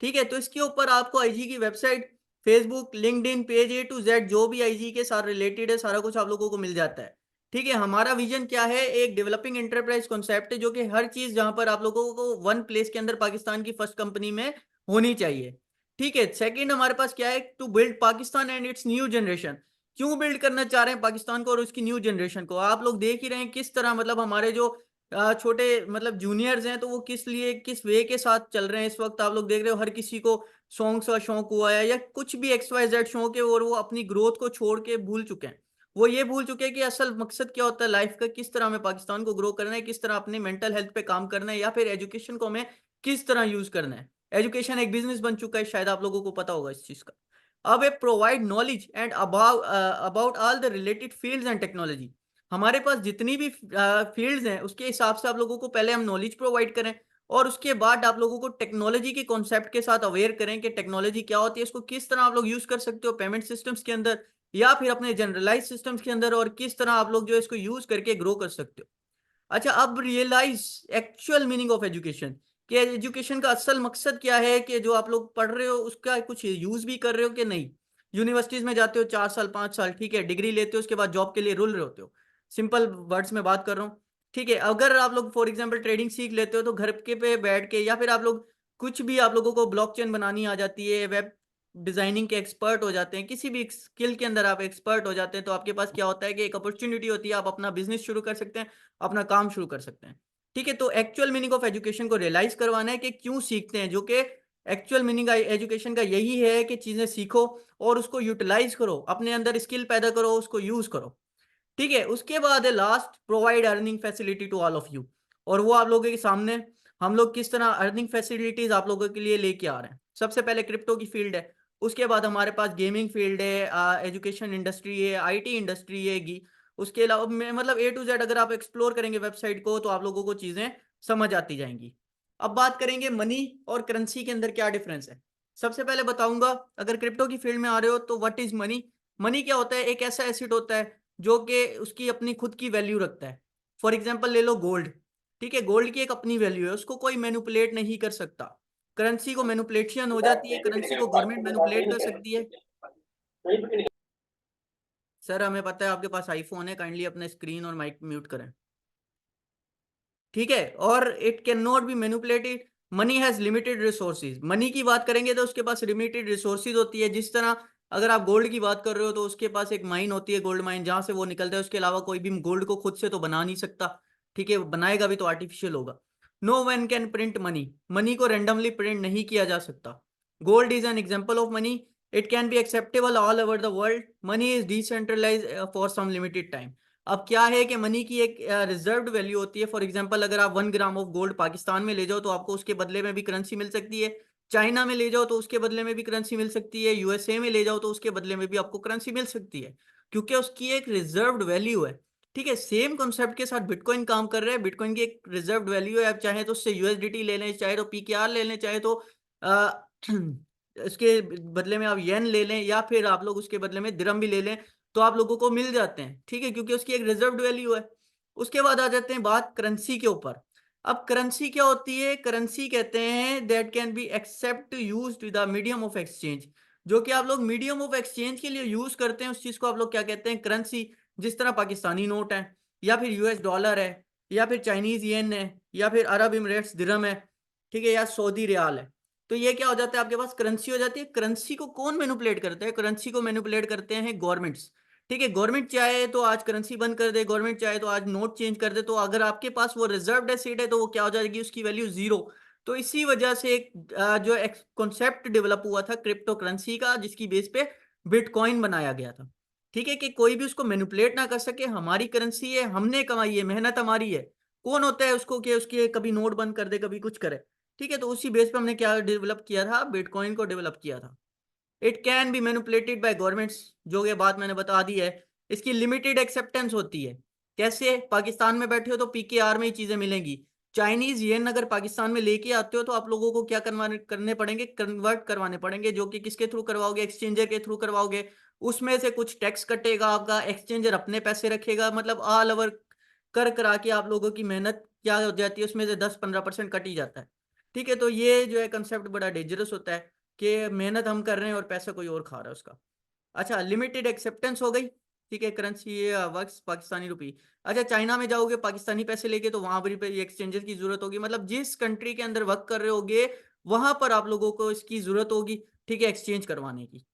ठीक है, तो इसके ऊपर आपको आईजी की website, Facebook, LinkedIn page, A to Z जो भी आईजी के साथ रिलेटेड है सारा कुछ आप लोगों को मिल जाता है। ठीक है, हमारा विजन क्या है, एक डेवलपिंग एंटरप्राइज कॉन्सेप्ट है जो कि हर चीज जहां पर आप लोगों को वन प्लेस के अंदर पाकिस्तान की फर्स्ट कंपनी में होनी चाहिए। ठीक है, सेकंड हमारे पास क्या है, to build Pakistan and its new generation. क्यों बिल्ड करना चाह रहे हैं पाकिस्तान को और उसकी न्यू जनरेशन को, आप लोग देख ही रहे हैं किस तरह, मतलब हमारे जो छोटे मतलब जूनियर्स हैं तो वो किस लिए किस वे के साथ चल रहे हैं इस वक्त। आप लोग देख रहे हो हर किसी को सॉन्ग्स का शौक हुआ है या कुछ भी XYZ शौक है, और वो अपनी ग्रोथ को छोड़ के भूल चुके हैं। वो ये भूल चुके हैं कि असल मकसद क्या होता है लाइफ का, किस तरह हमें पाकिस्तान को ग्रो करना है, किस तरह अपनी मेंटल हेल्थ पे काम करना है, या फिर एजुकेशन को हमें किस तरह यूज करना है। एजुकेशन एक बिजनेस बन चुका है, शायद आप लोगों को पता होगा इस चीज का। अब a provide knowledge and about all the related fields and technology. हमारे पास जितनी भी फील्ड्स हैं उसके हिसाब से आप लोगों को पहले हम नॉलेज प्रोवाइड करें, और उसके बाद आप लोगों को टेक्नोलॉजी के कॉन्सेप्ट के साथ अवेयर करें कि टेक्नोलॉजी क्या होती है, इसको किस तरह आप लोग यूज कर सकते हो पेमेंट सिस्टम्स के अंदर या फिर अपने जनरलाइज सिस्टम्स के अंदर, और किस तरह आप लोग जो है इसको यूज करके ग्रो कर सकते हो। अच्छा, अब realise actual meaning of education. कि एजुकेशन का असल मकसद क्या है, कि जो आप लोग पढ़ रहे हो उसका कुछ यूज भी कर रहे हो कि नहीं। यूनिवर्सिटीज में जाते हो 4 साल 5 साल, ठीक है, डिग्री लेते हो, उसके बाद जॉब के लिए रुल रहे होते हो। सिंपल वर्ड्स में बात कर रहा हूँ, ठीक है। अगर आप लोग फॉर एग्जाम्पल ट्रेडिंग सीख लेते हो तो घर के पे बैठ के, या फिर आप लोग कुछ भी, आप लोगों को ब्लॉकचेन बनानी आ जाती है, वेब डिजाइनिंग के एक्सपर्ट हो जाते हैं, किसी भी स्किल के अंदर आप एक्सपर्ट हो जाते हैं, तो आपके पास क्या होता है कि एक अपॉर्चुनिटी होती है, आप अपना बिजनेस शुरू कर सकते हैं, अपना काम शुरू कर सकते हैं। ठीक है, तो एक्चुअल मीनिंग ऑफ एजुकेशन को रियलाइज करवाना है कि क्यों सीखते हैं, जो कि एक्चुअल मीनिंग एजुकेशन का यही है कि चीजें सीखो और उसको यूटिलाइज करो, अपने अंदर स्किल पैदा करो, उसको यूज करो। ठीक है, उसके बाद है last, provide earning facility to all of you. और वो आप लोगों के सामने हम लोग किस तरह अर्निंग फैसिलिटीज आप लोगों के लिए लेके आ रहे हैं। सबसे पहले क्रिप्टो की फील्ड है, उसके बाद हमारे पास गेमिंग फील्ड है, एजुकेशन इंडस्ट्री है, आईटी इंडस्ट्री है, उसके अलावा मतलब A to Z अगर आप एक्सप्लोर करेंगे वेबसाइट को तो आप लोगों को चीजें समझ आती जाएंगी। अब बात करेंगे मनी और करेंसी के अंदर क्या डिफरेंस है। सबसे पहले बताऊंगा, अगर क्रिप्टो की फील्ड में आ रहे हो तो व्हाट इज मनी। मनी क्या होता है, एक ऐसा एसेट होता है जो कि उसकी अपनी खुद की वैल्यू रखता है। फॉर एग्जाम्पल ले लो गोल्ड, ठीक है, गोल्ड की एक अपनी वैल्यू है, उसको कोई मैनिपुलेट नहीं कर सकता। करेंसी को मैनिपुलेशन हो जाती है, करेंसी को गवर्नमेंट मैनिपुलेट कर सकती है। सर हमें पता है आपके पास आईफोन है, काइंडली अपने स्क्रीन और माइक म्यूट करें। ठीक है, और it can not be manipulated. Money has limited resources. Money की बात करेंगे तो उसके पास लिमिटेड रिसोर्सेज होती है, जिस तरह अगर आप गोल्ड की बात कर रहे हो तो उसके पास एक माइन होती है, गोल्ड माइन, जहां से वो निकलता है, उसके अलावा कोई भी गोल्ड को खुद से तो बना नहीं सकता। ठीक है, बनाएगा भी तो आर्टिफिशियल होगा। No one can print money. Money को रेंडमली प्रिंट नहीं किया जा सकता। Gold is an example of money. It can be acceptable all over the world. Money is decentralise for some limited time. अब क्या है कि मनी की एक रिजर्व्ड वैल्यू होती है। फॉर एग्जांपल अगर आप 1 ग्राम ऑफ गोल्ड पाकिस्तान में ले जाओ तो आपको उसके बदले में भी करेंसी मिल सकती है। चाइना में ले जाओ तो उसके बदले में भी करेंसी मिल सकती है। यूएसए में ले जाओ तो उसके बदले में भी आपको करेंसी मिल सकती है, क्योंकि उसकी एक रिजर्व्ड वैल्यू है। ठीक है, सेम कॉन्सेप्ट के साथ बिटकॉइन काम कर रहा है। बिटकॉइन की एक रिजर्व्ड वैल्यू है, आप चाहे तो उससे यूएसडीटी ले लें, चाहे तो पीकेआर ले लें, चाहे तो अ, उसके बदले में आप येन ले लें, या फिर आप लोग उसके बदले में दिरहम भी ले लें, तो आप लोगों को मिल जाते हैं। ठीक है, क्योंकि उसकी एक रिजर्व्ड वैल्यू है। उसके बाद आ जाते हैं बात करेंसी के ऊपर। अब करेंसी क्या होती है, करेंसी कहते हैं that can be accept used with the medium of exchange. जो कि आप लोग मीडियम ऑफ एक्सचेंज के लिए यूज करते हैं, उस चीज को आप लोग क्या कहते हैं, करेंसी। जिस तरह पाकिस्तानी नोट है, या फिर यूएस डॉलर है, या फिर चाइनीज येन है, या फिर अरब इमरेट्स दिरहम है, ठीक है, या सऊदी रियाल है। तो ये क्या हो जाता है, आपके पास करेंसी हो जाती है। करेंसी को कौन मैनिपुलेट करता है, करेंसी को मैनिपुलेट करते हैं गवर्नमेंट्स। ठीक है, गवर्नमेंट चाहे तो आज करेंसी बंद कर दे, गवर्नमेंट चाहे तो आज नोट चेंज कर दे, तो अगर आपके पास वो रिजर्व्ड एसेट है तो वो क्या हो जाएगी, उसकी वैल्यू जीरो। तो इसी वजह से एक जो एक कॉन्सेप्ट डेवलप हुआ था क्रिप्टो करेंसी का, जिसकी बेस पे बिटकॉइन बनाया गया था। ठीक है, कि कोई भी उसको मैनिपुलेट ना कर सके, हमारी करेंसी है, हमने कमाई है, मेहनत हमारी है। कौन होता है उसको कि उसके कभी नोट बंद कर दे, कभी कुछ करे। ठीक है, तो उसी बेस पे हमने क्या डेवलप किया था, बिटकॉइन को डेवलप किया था। It can be manipulated bye governments, जो ये बात मैंने बता दी है। इसकी लिमिटेड एक्सेप्टेंस होती है। कैसे, पाकिस्तान में बैठे हो तो पीकेआर में ही चीजें मिलेंगी। चाइनीज येन अगर पाकिस्तान में लेके आते हो तो आप लोगों को क्या करने पड़ेंगे, कन्वर्ट करवाने पड़ेंगे, जो कि किसके थ्रू करवाओगे, एक्सचेंजर के थ्रू करवाओगे। उसमें से कुछ टैक्स कटेगा आपका, एक्सचेंजर अपने पैसे रखेगा, मतलब ऑल ओवर कर करा के आप लोगों की मेहनत क्या हो जाती है, उसमें से 10-15% कट ही जाता है। ठीक है, तो ये जो है कंसेप्ट बड़ा डेंजरस होता है, कि मेहनत हम कर रहे हैं और पैसा कोई और खा रहा है उसका। अच्छा, लिमिटेड एक्सेप्टेंस हो गई। ठीक है, करेंसी वर्क्स पाकिस्तानी रुपी। अच्छा, चाइना में जाओगे पाकिस्तानी पैसे लेके तो वहां पर एक्सचेंजर की जरूरत होगी, मतलब जिस कंट्री के अंदर वर्क कर रहे होगे वहां पर आप लोगों को इसकी जरूरत होगी, ठीक है, एक्सचेंज करवाने की।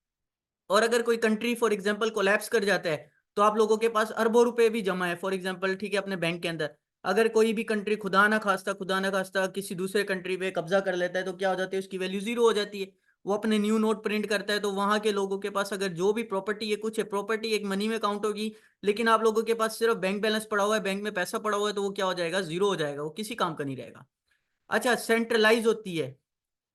और अगर कोई कंट्री फॉर एग्जांपल कोलैप्स कर जाता है तो आप लोगों के पास अरबों रुपए भी जमा है फॉर एग्जांपल, ठीक है, अपने बैंक के अंदर। अगर कोई भी कंट्री खुदा ना खास्ता किसी दूसरे कंट्री पे कब्जा कर लेता है तो क्या हो जाती है, उसकी वैल्यू जीरो हो जाती है। वो अपने न्यू नोट प्रिंट करता है तो वहां के लोगों के पास अगर जो भी प्रॉपर्टी है, कुछ है प्रॉपर्टी एक मनी में काउंट होगी, लेकिन आप लोगों के पास सिर्फ बैंक बैलेंस पड़ा हुआ है, बैंक में पैसा पड़ा हुआ है, तो वो क्या हो जाएगा, जीरो हो जाएगा, वो किसी काम का नहीं रहेगा। अच्छा, सेंट्रलाइज होती है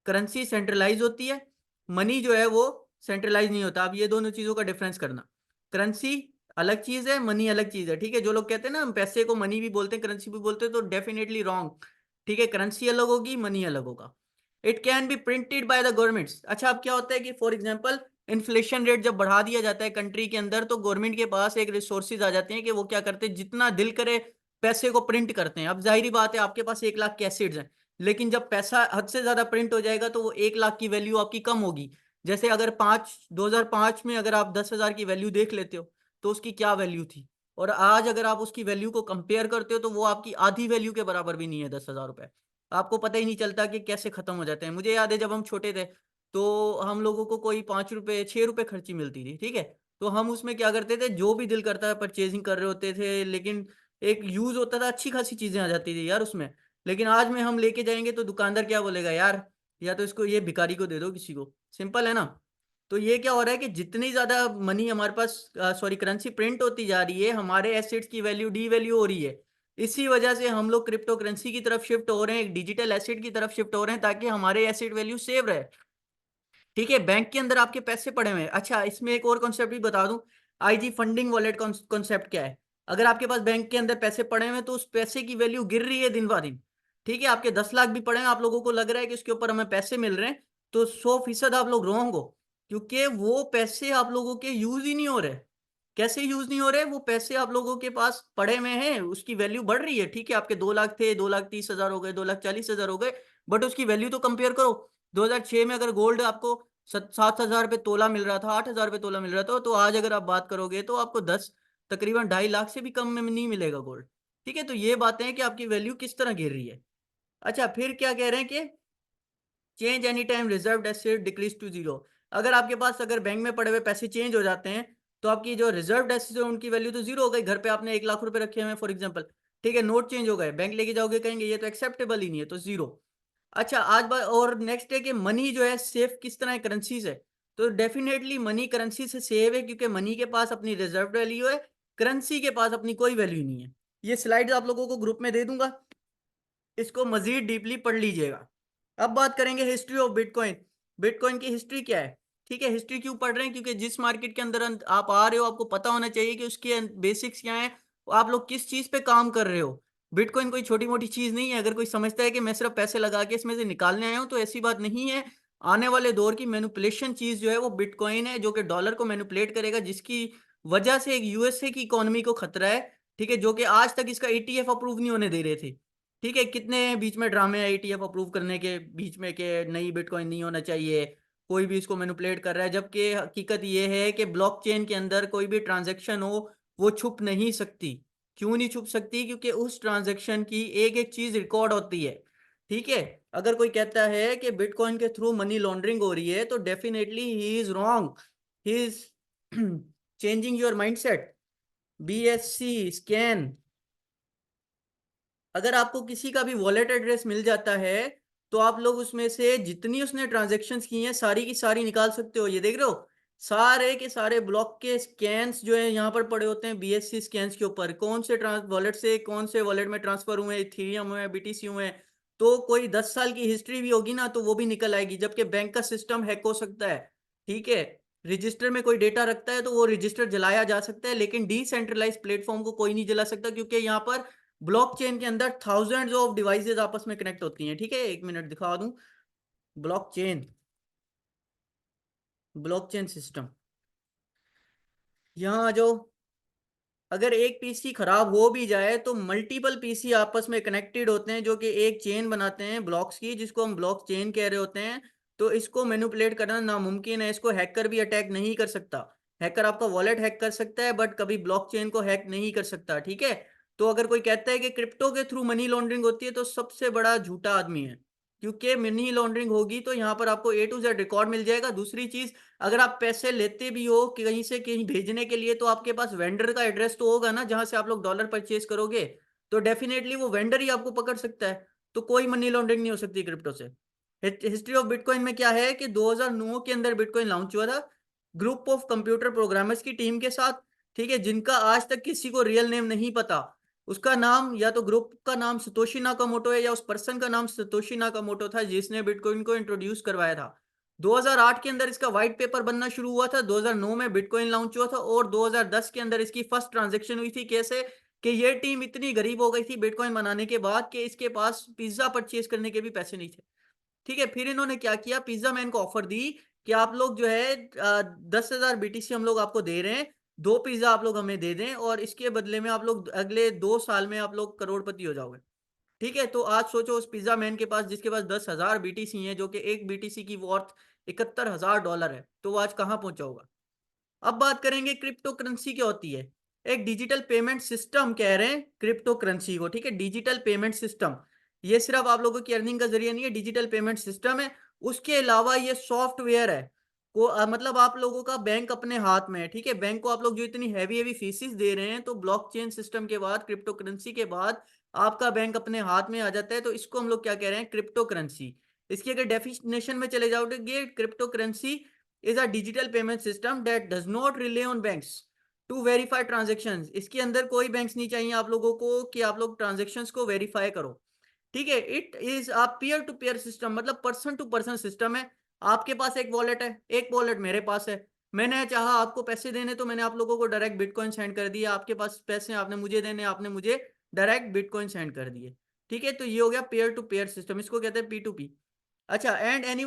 करेंसी, सेंट्रलाइज होती है। मनी जो है वो सेंट्रलाइज नहीं होता। अब ये दोनों चीजों का डिफरेंस करना, करेंसी अलग चीज है, मनी अलग चीज है। ठीक है, जो लोग कहते हैं ना हम पैसे को मनी भी बोलते हैं करेंसी भी बोलते हैं, तो डेफिनेटली रॉन्ग। ठीक है, करेंसी अलग होगी, मनी अलग होगा। It can be printed by the governments. अच्छा, अब क्या होता है कि फॉर एग्जाम्पल इन्फ्लेशन रेट जब बढ़ा दिया जाता है कंट्री के अंदर, तो गवर्नमेंट के पास एक रिसोर्सेज आ जाते हैं कि वो क्या करते हैं, जितना दिल करे पैसे को प्रिंट करते हैं। अब जाहिर बात है, आपके पास 1 लाख के एसिड्स हैं, लेकिन जब पैसा हद से ज्यादा प्रिंट हो जाएगा तो वो 1 लाख की वैल्यू आपकी कम होगी। जैसे अगर 2005 में अगर आप 10,000 की वैल्यू देख लेते हो तो उसकी क्या वैल्यू थी, और आज अगर आप उसकी वैल्यू को कंपेयर करते हो तो वो आपकी आधी वैल्यू के बराबर भी नहीं है 10,000 रुपए। आपको पता ही नहीं चलता कि कैसे खत्म हो जाते हैं। मुझे याद है जब हम छोटे थे तो हम लोगों को कोई 5 रुपए 6 रुपए खर्ची मिलती थी, ठीक है। तो हम उसमें क्या करते थे, जो भी दिल करता है परचेजिंग कर रहे होते थे, लेकिन एक यूज होता था, अच्छी खासी चीजें आ जाती थी यार उसमें। लेकिन आज में हम लेके जाएंगे तो दुकानदार क्या बोलेगा यार, या तो इसको ये भिखारी को दे दो किसी को, सिंपल है ना। तो ये क्या हो रहा है कि जितनी ज्यादा मनी हमारे पास, सॉरी करेंसी प्रिंट होती जा रही है, हमारे एसेट्स की वैल्यू डी वैल्यू हो रही है। इसी वजह से हम लोग क्रिप्टो करेंसी की तरफ शिफ्ट हो रहे हैं, एक डिजिटल एसेट की तरफ शिफ्ट हो रहे हैं, ताकि हमारे एसेट वैल्यू सेव रहे। ठीक है, बैंक के अंदर आपके पैसे पड़े हुए हैं। अच्छा, इसमें एक और कॉन्सेप्ट भी बता दूं, आईजी फंडिंग वॉलेट कॉन्सेप्ट क्या है। अगर आपके पास बैंक के अंदर पैसे पड़े हुए हैं तो उस पैसे की वैल्यू गिर रही है दिन ब दिन। ठीक है, आपके 10 लाख भी पड़े हैं, आप लोगों को लग रहा है कि उसके ऊपर हमें पैसे मिल रहे हैं, तो 100% आप लोग रॉन्ग हो। क्योंकि वो पैसे आप लोगों के यूज ही नहीं हो रहे। कैसे यूज नहीं हो रहे, वो पैसे आप लोगों के पास पड़े हुए हैं, उसकी वैल्यू बढ़ रही है। ठीक है, आपके 2 लाख थे, 2,30,000 हो गए, 2,40,000 हो गए, बट उसकी वैल्यू तो कंपेयर करो। 2006 में अगर गोल्ड आपको 7,000 रुपये तोला मिल रहा था, 8,000 रुपये तोला मिल रहा था, तो आज अगर आप बात करोगे तो आपको तकरीबन 2.5 लाख से भी कम में नहीं मिलेगा गोल्ड। ठीक है, तो ये बातें हैं कि आपकी वैल्यू किस तरह गिर रही है। अच्छा, फिर क्या कह रहे हैं कि change any time reserve asset decrease to zero. अगर आपके पास अगर बैंक में पड़े हुए पैसे चेंज हो जाते हैं तो आपकी जो रिजर्व एसेट है उनकी वैल्यू तो जीरो हो गई। घर पे आपने 1 लाख रुपए रखे हुए हैं फॉर एग्जाम्पल, ठीक है, नोट चेंज हो गए, बैंक लेके जाओगे कहेंगे ये तो एक्सेप्टेबल ही नहीं है, तो जीरो। अच्छा, आज बात और नेक्स्ट है कि मनी जो है सेफ किस तरह है करेंसी से। तो डेफिनेटली मनी करेंसी से सेव है, क्योंकि मनी के पास अपनी रिजर्व वैल्यू है, करेंसी के पास अपनी कोई वैल्यू नहीं है। ये स्लाइड्स आप लोगों को ग्रुप में दे दूंगा, इसको मजीद डीपली पढ़ लीजिएगा। अब बात करेंगे हिस्ट्री ऑफ बिटकॉइन। बिटकॉइन की हिस्ट्री क्या है। ठीक है, हिस्ट्री क्यों पढ़ रहे हैं, क्योंकि जिस मार्केट के अंदर आप आ रहे हो आपको पता होना चाहिए कि उसके बेसिक्स क्या है, आप लोग किस चीज पे काम कर रहे हो। बिटकॉइन कोई छोटी मोटी चीज नहीं है। अगर कोई समझता है कि मैं सिर्फ पैसे लगा के इसमें से निकालने आया हूं, तो ऐसी बात नहीं है। आने वाले दौर की मैनिपुलेशन चीज जो है वो बिटकॉइन है, जो कि डॉलर को मैनिपुलेट करेगा, जिसकी वजह से एक यूएसए की इकोनॉमी को खतरा है। ठीक है, जो कि आज तक इसका एटीएफ अप्रूव नहीं होने दे रहे थे। ठीक है, कितने बीच में ड्रामे हैं एटीएफ अप्रूव करने के बीच में कि नई बिटकॉइन नहीं होना चाहिए, कोई भी इसको मैनिपुलेट कर रहा है, जबकि हकीकत ये है कि ब्लॉकचेन के अंदर कोई भी ट्रांजैक्शन हो वो छुप नहीं सकती। क्यों नहीं छुप सकती, क्योंकि उस ट्रांजैक्शन की एक एक चीज रिकॉर्ड होती है। ठीक है, अगर कोई कहता है कि बिटकॉइन के थ्रू मनी लॉन्ड्रिंग हो रही है तो definitely he is wrong, he is changing your mindset. BSC scan, अगर आपको किसी का भी वॉलेट एड्रेस मिल जाता है तो आप लोग उसमें से जितनी उसने ट्रांजेक्शन्स की हैं सारी की सारी निकाल सकते हो। ये देख रहे हो, सारे के सारे ब्लॉक के स्कैन्स जो है यहाँ पर पड़े होते हैं BSC स्कैन्स के ऊपर, कौन से वॉलेट से कौन से वॉलेट में ट्रांसफर हुए, इथेरियम हुए, BTC हुए। तो कोई 10 साल की हिस्ट्री भी होगी ना तो वो भी निकल आएगी, जबकि बैंक का सिस्टम हैक हो सकता है। ठीक है, रजिस्टर में कोई डेटा रखता है तो वो रजिस्टर जलाया जा सकता है, लेकिन डिसेंट्रलाइज प्लेटफॉर्म को कोई नहीं जला सकता, क्योंकि यहाँ पर ब्लॉकचेन के अंदर थाउजेंड्स ऑफ डिवाइसेस आपस में कनेक्ट होती हैं। ठीक है, एक मिनट दिखा दूं। ब्लॉकचेन, ब्लॉकचेन सिस्टम, यहाँ आ जाओ। अगर एक पीसी खराब हो भी जाए तो मल्टीपल पीसी आपस में कनेक्टेड होते हैं, जो कि एक चेन बनाते हैं ब्लॉक्स की, जिसको हम ब्लॉक चेन कह रहे होते हैं। तो इसको मैनिपुलेट करना नामुमकिन है, इसको हैकर भी अटैक नहीं कर सकता। हैकर आपका वॉलेट हैक कर सकता है बट कभी ब्लॉकचेन को हैक नहीं कर सकता। ठीक है, तो अगर कोई कहता है कि क्रिप्टो के थ्रू मनी लॉन्ड्रिंग होती है तो सबसे बड़ा झूठा आदमी है, क्योंकि मनी लॉन्ड्रिंग होगी तो यहाँ पर आपको A to Z रिकॉर्ड मिल जाएगा। दूसरी चीज, अगर आप पैसे लेते भी हो कि कहीं से कहीं भेजने के लिए, तो आपके पास वेंडर का एड्रेस तो होगा ना जहां से आप लोग डॉलर परचेज करोगे, तो डेफिनेटली वो वेंडर ही आपको पकड़ सकता है। तो कोई मनी लॉन्ड्रिंग नहीं हो सकती क्रिप्टो से। हिस्ट्री ऑफ बिटकॉइन में क्या है कि 2009 के अंदर बिटकॉइन लॉन्च हुआ था, ग्रुप ऑफ कंप्यूटर प्रोग्रामर्स की टीम के साथ। ठीक है, जिनका आज तक किसी को रियल नेम नहीं पता। उसका नाम, या तो ग्रुप का नाम सतोशी नाकामोटो है, या उस पर्सन का नाम सतोशी नाकामोटो था जिसने बिटकॉइन को इंट्रोड्यूस करवाया था। 2008 के अंदर इसका व्हाइट पेपर बनना शुरू हुआ था, 2009 में बिटकॉइन लॉन्च हुआ था, और 2010 के अंदर इसकी फर्स्ट ट्रांजेक्शन हुई थी। कैसे कि ये टीम इतनी गरीब हो गई थी बिटकॉइन बनाने के बाद कि इसके पास पिज्जा परचेज करने के भी पैसे नहीं थे। ठीक है, फिर इन्होंने क्या किया, पिज्जा मैन को ऑफर दी कि आप लोग जो है 10,000 BTC हम लोग आपको दे रहे हैं, 2 पिज्जा आप लोग हमें दे दें और इसके बदले में आप लोग अगले 2 साल में आप लोग करोड़पति हो जाओगे। ठीक है, तो आज सोचो उस पिज्जा मैन के पास, जिसके पास 10,000 बीटीसी हैं, जो कि एक बीटीसी की वॉर्थ $71,000 है, तो वो आज कहाँ पहुंचा होगा। अब बात करेंगे क्रिप्टो करेंसी क्या होती है। एक डिजिटल पेमेंट सिस्टम कह रहे हैं क्रिप्टो करेंसी को, ठीक है, डिजिटल पेमेंट सिस्टम। ये सिर्फ आप लोगों की अर्निंग का जरिया नहीं है, डिजिटल पेमेंट सिस्टम है। उसके अलावा ये सॉफ्टवेयर है को मतलब आप लोगों का बैंक अपने हाथ में है, ठीक है। बैंक को आप लोग जो इतनी हैवी हैवी फीसिस दे रहे हैं, तो ब्लॉकचेन सिस्टम के बाद, क्रिप्टो करेंसी के बाद आपका बैंक अपने हाथ में आ जाता है, तो इसको हम लोग क्या कह रहे हैं, क्रिप्टो करेंसी। इसकी अगर डेफिनेशन में चले जाओगे, crypto currency is a digital payment system that does not rely on banks to verify transactions। इसके अंदर कोई बैंक्स नहीं चाहिए आप लोगों को कि आप लोग ट्रांजेक्शन्स को वेरीफाई करो, ठीक है। It is a peer to peer system, मतलब पर्सन टू पर्सन सिस्टम है। आपके पास एक वॉलेट है, एक वॉलेट मेरे पास है। मैंने चाहा आपको पैसे देने, तो मैंने आप लोगों को डायरेक्ट बिटकॉइन सेंड कर दिया। आपके पास पैसे, आपने मुझे देने, आपने मुझे डायरेक्ट बिटकॉइन सेंड कर दिए, ठीक है। तो ये हो गया पेयर टू पेयर सिस्टम, इसको कहते हैं P2P। अच्छा, and any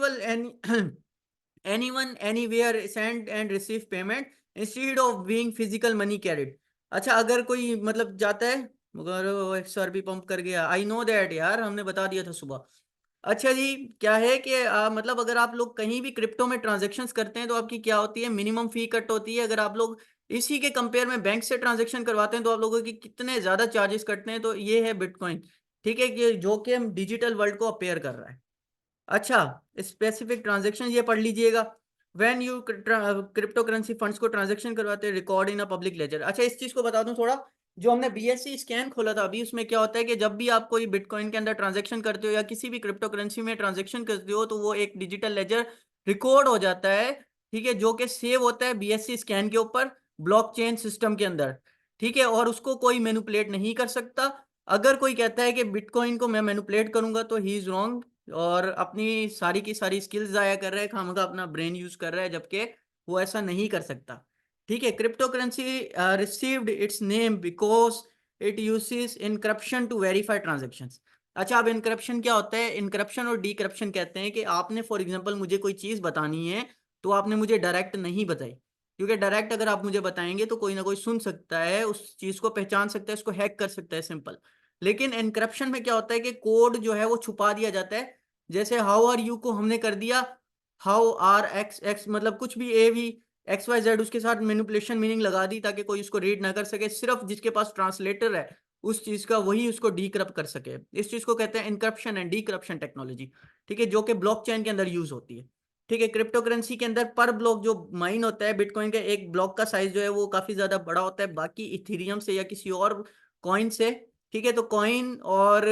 anyone anywhere send and receive payment instead of being physical money carried। अच्छा, अगर कोई मतलब जाता है, मगर वो XRP पंप कर गया, आई नो दैट यार, हमने बता दिया था सुबह। अच्छा जी, क्या है कि मतलब अगर आप लोग कहीं भी क्रिप्टो में ट्रांजेक्शन्स करते हैं, तो आपकी क्या होती है, मिनिमम फी कट होती है। अगर आप लोग इसी के कंपेयर में बैंक से ट्रांजेक्शन करवाते हैं, तो आप लोगों की कितने ज्यादा चार्जेस कटते हैं। तो ये है बिटकॉइन, ठीक है, कि जो कि हम डिजिटल वर्ल्ड को अपेयर कर रहा है। अच्छा, स्पेसिफिक ट्रांजेक्शन ये पढ़ लीजिएगा। When you cryptocurrency funds को ट्रांजेक्शन करवाते हैं, record in a public ledger. अच्छा, इस चीज को बता दूं थोड़ा, जो हमने BSC स्कैन खोला था अभी, उसमें क्या होता है कि जब भी आप कोई बिटकॉइन के अंदर ट्रांजेक्शन करते हो या किसी भी क्रिप्टो करेंसी में ट्रांजेक्शन करते हो, तो वो एक डिजिटल लेजर रिकॉर्ड हो जाता है, ठीक है, जो कि सेव होता है BSC स्कैन के ऊपर, ब्लॉकचेन सिस्टम के अंदर, ठीक है। और उसको कोई मैनिपुलेट नहीं कर सकता। अगर कोई कहता है कि बिटकॉइन को मैं मैनिपुलेट करूंगा, तो ही इज रॉन्ग, और अपनी सारी की सारी स्किल्स जाया कर रहा है, खामखा अपना ब्रेन यूज कर रहा है, जबकि वो ऐसा नहीं कर सकता, ठीक है। Cryptocurrency received its name because it uses encryption to verify transactions. अच्छा, अब इनक्रप्शन क्या होता है, इनक्रप्शन और डीक्रप्शन कहते हैं कि आपने फॉर एग्जांपल मुझे कोई चीज बतानी है, तो आपने मुझे डायरेक्ट नहीं बताई, क्योंकि डायरेक्ट अगर आप मुझे बताएंगे तो कोई ना कोई सुन सकता है, उस चीज को पहचान सकता है, उसको हैक कर सकता है, सिंपल। लेकिन एनक्रप्शन में क्या होता है कि कोड जो है वो छुपा दिया जाता है। जैसे हाउ आर यू को हमने कर दिया हाउ आर एक्स एक्स, मतलब कुछ भी ए भी XYZ, उसके साथ मैनिपुलेशन मीनिंग लगा दी, ताकि कोई उसको रीड ना कर सके, सिर्फ जिसके पास ट्रांसलेटर है उस चीज का, वही उसको डीक्रप्ट कर सके। इस चीज को कहते हैं इनक्रप्शन एंड डीक्रप्शन टेक्नोलॉजी, ठीक है, जो कि ब्लॉकचेन के अंदर यूज होती है, ठीक है। क्रिप्टो करेंसी के अंदर पर ब्लॉक जो माइन होता है बिटकॉइन का, एक ब्लॉक का साइज जो है वो काफी ज्यादा बड़ा होता है बाकी इथेरियम से या किसी और कॉइन से, ठीक है। तो कॉइन और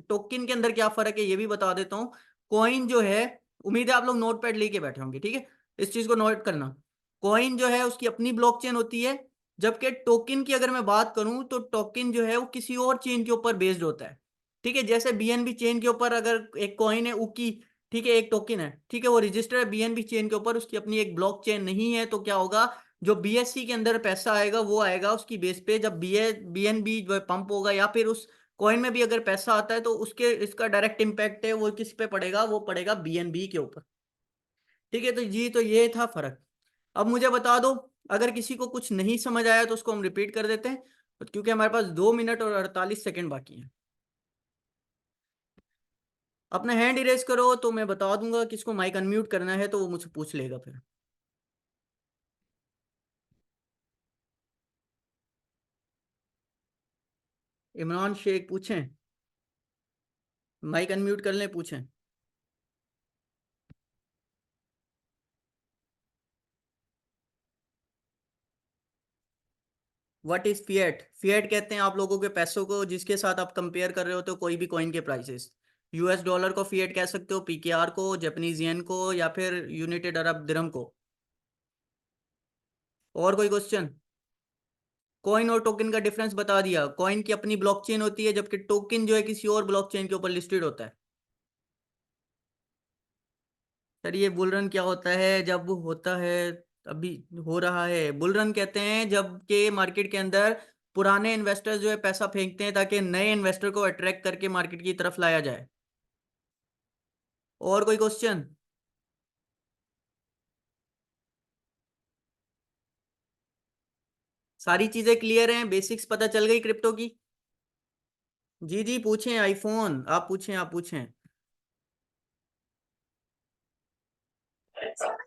टोकन के अंदर क्या फर्क है, ये भी बता देता हूँ। कॉइन जो है, उम्मीद है आप लोग नोट पैड लेके बैठे होंगे, ठीक है, इस चीज को नोट करना। कॉइन जो है उसकी अपनी ब्लॉकचेन होती है, जबकि टोकन की अगर मैं बात करूं, तो टोकन जो है वो किसी और चेन के ऊपर बेस्ड होता है, ठीक है। जैसे BNB चेन के ऊपर अगर एक कॉइन है उकी, ठीक है, एक टोकन है, ठीक है, वो रजिस्टर है BNB चेन के ऊपर, उसकी अपनी एक ब्लॉक चेन नहीं है, तो क्या होगा, जो BSC के अंदर पैसा आएगा वो आएगा उसकी बेस पे। जब BNB जो पंप होगा, या फिर उस कॉइन में भी अगर पैसा आता है, तो उसके इसका डायरेक्ट इम्पैक्ट है वो किस पे पड़ेगा, वो पड़ेगा BNB के ऊपर, ठीक है। तो जी, तो ये था फर्क। अब मुझे बता दो, अगर किसी को कुछ नहीं समझ आया तो उसको हम रिपीट कर देते हैं, क्योंकि हमारे पास 2 मिनट और 48 सेकेंड बाकी हैं। अपना हैंड इरेज करो तो मैं बता दूंगा किसको माइक अनम्यूट करना है, तो वो मुझसे पूछ लेगा फिर। इमरान शेख पूछें, माइक अनम्यूट कर लें, पूछें। What is fiat. फिएट कहते हैं आप लोगों के पैसों को, जिसके साथ आप कंपेयर कर रहे होते हो कोई भी कॉइन के प्राइसेस। US डॉलर को फिएट कह सकते हो, PKR को, जापानीज येन को, या फिर यूनाइटेड अरब दिरहम को। और कोई क्वेश्चन। कॉइन और टोकन का डिफरेंस बता दिया, कॉइन की अपनी ब्लॉकचेन होती है, जबकि टोकन जो है किसी और ब्लॉकचेन के ऊपर लिस्टेड होता है। सर, ये बुल रन क्या होता है, जब होता है, अभी हो रहा है, बुल रन कहते हैं जब के मार्केट के अंदर पुराने इन्वेस्टर्स जो है पैसा फेंकते हैं, ताकि नए इन्वेस्टर को अट्रैक्ट करके मार्केट की तरफ लाया जाए। और कोई क्वेश्चन। सारी चीजें क्लियर हैं, बेसिक्स पता चल गई क्रिप्टो की। जी जी पूछें, आईफोन आप पूछें, आप पूछें।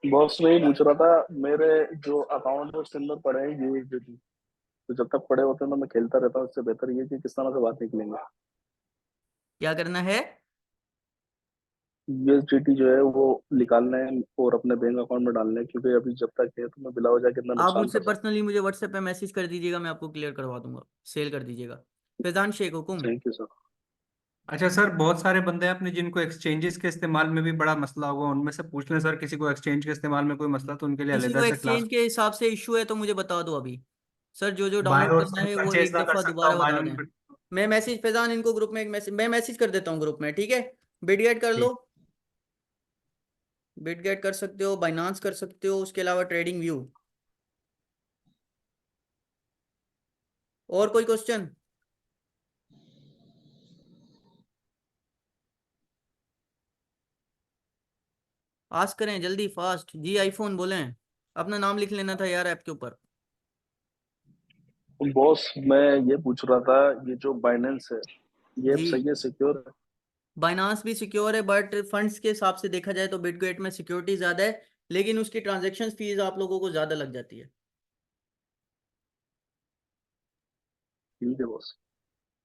बॉस मैं ये पूछ रहा था, मेरे जो अकाउंट में उसके अंदर पड़े हैं यूएसडीटी, तो जब तक पड़े होते हैं तो मैं खेलता रहता हूँ। इससे बेहतर ये है कि किस तरह से बात निकलेंगे। क्या करना है? यूएसडीटी जो है वो निकालना है और अपने बैंक अकाउंट में डालना है, क्योंकि अभी जब तक है तो मैं बिला वजह कितना आप नुकसान मुझसे कर सकता पर्सनली मुझे व्हाट्सएप पे मैसेज कर दीजिएगा, मैं आपको क्लियर करवा दूंगा, सेल कर दीजिएगा। फैजान शेख हूँ। हुकुम। Thank you sir. अच्छा सर, बहुत सारे बंदे हैं अपने जिनको एक्सचेंजेस के इस्तेमाल में भी बड़ा मसला होगा, उनमें से पूछ लें सर, किसी को एक्सचेंज के इस्तेमाल में कोई मसला तो उनके लिए किसी अलग को से क्लास। एक्सचेंज के हिसाब से इशू है तो मुझे बता दो अभी। सर जो जो बाय डाउनलोड और करना सेल है वो परचेज एक ना कर दफ़ा सकता दोबारा हूँ, बता मालूम दें। मैं मैसेज फैजान इनको ग्रुप में एक मैसेज, मैं मैसेज कर देता हूँ ग्रुप में, ठीक है। बिटगेट कर लो, ठीक। बिटगेट कर सकते हो, बाइनांस कर सकते हो, उसके अलावा ट्रेडिंग व्यू। और कोई क्वेश्चन? आस्क करें जल्दी फास्ट जी। आईफोन बोलें, अपना नाम लिख लेना था यार ऐप के ऊपर। बॉस मैं ये पूछ रहा था, ये जो बाइनेंस है ये अब जी, सही है, सिक्योर है? बाइनांस भी सिक्योर है, बट फंड्स के हिसाब से देखा जाए तो बिटगेट में सिक्योरिटी ज़्यादा है, लेकिन उसकी ट्रांजेक्शन फीस आप लोगों को ज़्यादा लग जाती है। ठीक है बॉस।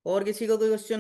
और किसी का कोई क्वेश्चन हो?